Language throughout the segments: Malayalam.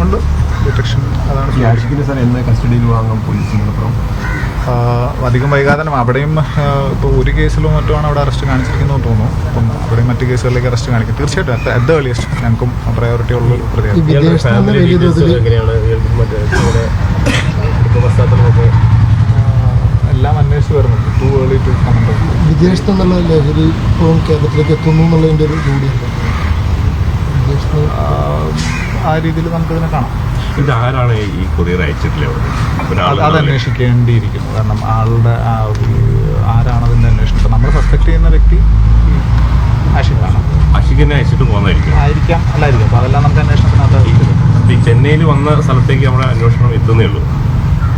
ഉണ്ട് ഡിറ്റക്ഷൻ. അതാണ് കസ്റ്റഡിയിൽ വാങ്ങാൻ പോലീസിനപ്പുറം അധികം വൈകാതെ അവിടെയും ഇപ്പോൾ ഒരു കേസിലോ മറ്റുമാണ് അവിടെ അറസ്റ്റ് കാണിച്ചിരിക്കുന്നത് തോന്നുന്നു. അപ്പം അവിടെയും മറ്റു കേസുകളിലേക്ക് അറസ്റ്റ് കാണിക്കും. തീർച്ചയായിട്ടും അറ്റ് ദ ഏർലിയസ്റ്റ് ഞങ്ങൾക്കും പ്രയോറിറ്റി ഉള്ള പ്രതിയാണ്. എല്ലാം അന്വേഷിച്ച് വരുന്നുണ്ട്. Too early to comment. വിദേശത്തു നിന്നുള്ള ലഹരി ഇപ്പോഴും കേരളത്തിലേക്ക് എത്തുന്നു എന്നുള്ളതിൻ്റെ ഒരു ജോലിയുണ്ട്. ആ രീതിയിൽ നമുക്കിതിനെ കാണാം. ഇത് ആരാണ് ഈ കൊറിയർ അയച്ചിട്ടില്ല? അത് അന്വേഷിക്കേണ്ടിയിരിക്കുന്നു. കാരണം ആളുടെ ആരാണ് അതിൻ്റെ അന്വേഷണം. ഇപ്പം നമ്മൾ സസ്പെക്ട് ചെയ്യുന്ന വ്യക്തി ആഷിഖാണ്. ആഷിഖിനെ അയച്ചിട്ട് പോകുന്നതായിരിക്കും. ആയിരിക്കാം, അല്ലായിരിക്കും. അപ്പോൾ അതെല്ലാം നമുക്ക് അന്വേഷണത്തിനകത്ത്. ഈ ചെന്നൈയിൽ വന്ന സ്ഥലത്തേക്ക് നമ്മുടെ അന്വേഷണം എത്തുന്നേ ഉള്ളൂ.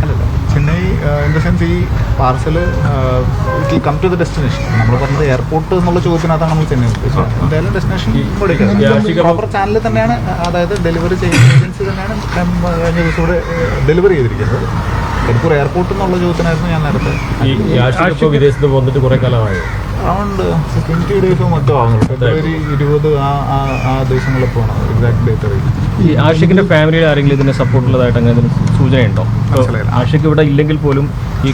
അല്ലല്ല, ചെന്നൈ ഇൻ ദ സെൻസ് ഈ parcel it come to the destination. നമ്മൾ പറഞ്ഞത് എയർപോർട്ട് എന്നുള്ള ചോദ്യത്തിനകത്താണ് നമ്മൾ ചെന്നൈ എന്തായാലും ഡെസ്റ്റിനേഷൻ പ്രോപ്പർ ചാനലിൽ തന്നെയാണ്. അതായത് ഡെലിവറി ചെയ്യുന്ന ഏജൻസി തന്നെയാണ് കഴിഞ്ഞ ദിവസം ഇവിടെ ഡെലിവറി ചെയ്തിരിക്കുന്നത്. കരിപ്പൂർ എയർപോർട്ട് എന്നുള്ള ചോദ്യത്തിനായിരുന്നു ഞാൻ നേരത്തെ. വിദേശത്ത് പോന്നിട്ട് കുറെ കാലമായി, അറൗണ്ട് 20 ഡേയ്സോ മറ്റോ ആകുന്നുള്ളൂ. ഫെബ്രുവരി 20 ആ ദിവസങ്ങളിപ്പോൾ ആണ് എക്സാക്ട് ഡേറ്റ് അറിയില്ല. ഈ ആഷിഖിന്റെ ഫാമിലിയിൽ ആരെങ്കിലും ഇതിന് സപ്പോർട്ടുള്ളതായിട്ട് അങ്ങനെ സൂചനയുണ്ടോ? ആഷിഖ് ഇവിടെ ഇല്ലെങ്കിൽ പോലും ഈ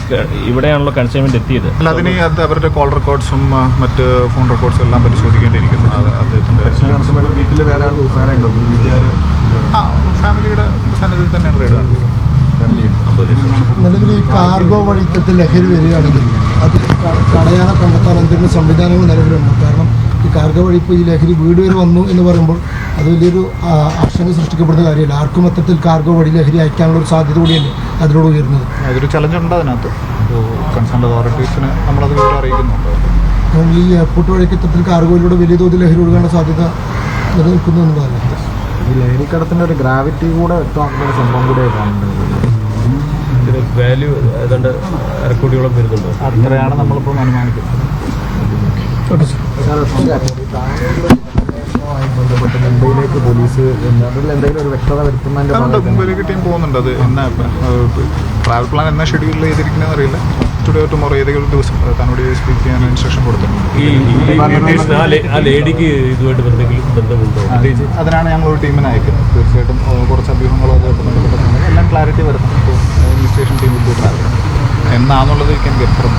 ഇവിടെയാണല്ലോ കൺസൈൻമെന്റ് എത്തിയത്. അല്ല, അതിന് അവരുടെ കോൾ റെക്കോർഡ്സും മറ്റ് ഫോൺ റെക്കോർഡ്സും എല്ലാം പരിശോധിക്കേണ്ടിയിരിക്കുന്നു. ഫാമിലിയുടെ സന്നിധിയിൽ തന്നെയാണ് റെയ്ഡ് നടന്നത്. നിലവിൽ ഈ കാർഗോ വഴിക്കത്തിൽ ലഹരി വരികയാണെങ്കിൽ അത് തടയാതെ കണ്ടെത്താൻ എന്തെങ്കിലും സംവിധാനങ്ങൾ നിലവിലുണ്ട്? കാരണം ഈ കാർഗോ വഴി ഇപ്പോൾ ഈ ലഹരി വീട് വരെ വന്നു എന്ന് പറയുമ്പോൾ അത് വലിയൊരു ആശങ്ക സൃഷ്ടിക്കപ്പെടുന്ന കാര്യമല്ല. ആർക്കും അത്തരത്തിൽ കാർഗോ വഴി ലഹരി അയക്കാനുള്ള ഒരു സാധ്യത കൂടിയല്ലേ അതിലൂടെ ഉയരുന്നത്? അതൊരു ചലഞ്ചുണ്ട് അതിനകത്ത്. കൺസേൺ അതോറിറ്റീസിന് നമ്മളത് വിവരം അറിയിക്കുന്നുണ്ട്. ഈ എയർപോർട്ട് വഴിക്ക് ഇത്തരത്തിൽ കാർഗോയിലൂടെ വലിയ തോതിൽ ലഹരി ഒഴുകാനുള്ള സാധ്യത നിലനിൽക്കുന്നു എന്നതാണ്. ഈ ലഹരിക്കടത്തിൻ്റെ ഒരു ഗ്രാവിറ്റി കൂടെ വ്യക്തമാക്കുന്ന ഒരു സംഭവം കൂടെ കാണുന്നുണ്ട്. വാല്യൂ ഏതാണ്ട് അരക്കോടിയോളം വരുന്നുണ്ട്. അത്രയാണ് നമ്മളിപ്പോൾ അനുമാനിക്കുന്നത്. ബന്ധപ്പെട്ട് മുംബൈയിലേക്ക് പോലീസ് അതിൽ എന്തെങ്കിലും ഒരു വ്യക്തത വരുത്തുന്നതിൻ്റെ മുംബൈയിലേക്ക് ടീം പോകുന്നുണ്ട്. അത് എന്നാ ട്രാവൽ പ്ലാൻ എന്നാ ഷെഡ്യൂൾ ചെയ്തിരിക്കുന്നതെന്ന് അറിയില്ല. ടുഡേ ടുമോറോ ഏതെങ്കിലും ഒരു ദിവസം തന്നോട് സ്പീക്ക് ചെയ്യാൻ ഇൻസ്ട്രക്ഷൻ കൊടുത്തിട്ടുണ്ട്. അതിനാണ് ഞങ്ങളൊരു ടീമിനെ അയക്കുന്നത്. തീർച്ചയായിട്ടും കുറച്ച് അഭ്യൂഹങ്ങളോ അതുമായിട്ട് ബന്ധപ്പെട്ട എല്ലാം ക്ലാരിറ്റി വരുത്തും. Investigation team will do travel എന്നാന്നുള്ളത് ക്യാൻ ഗെറ്റ് ഫ്രം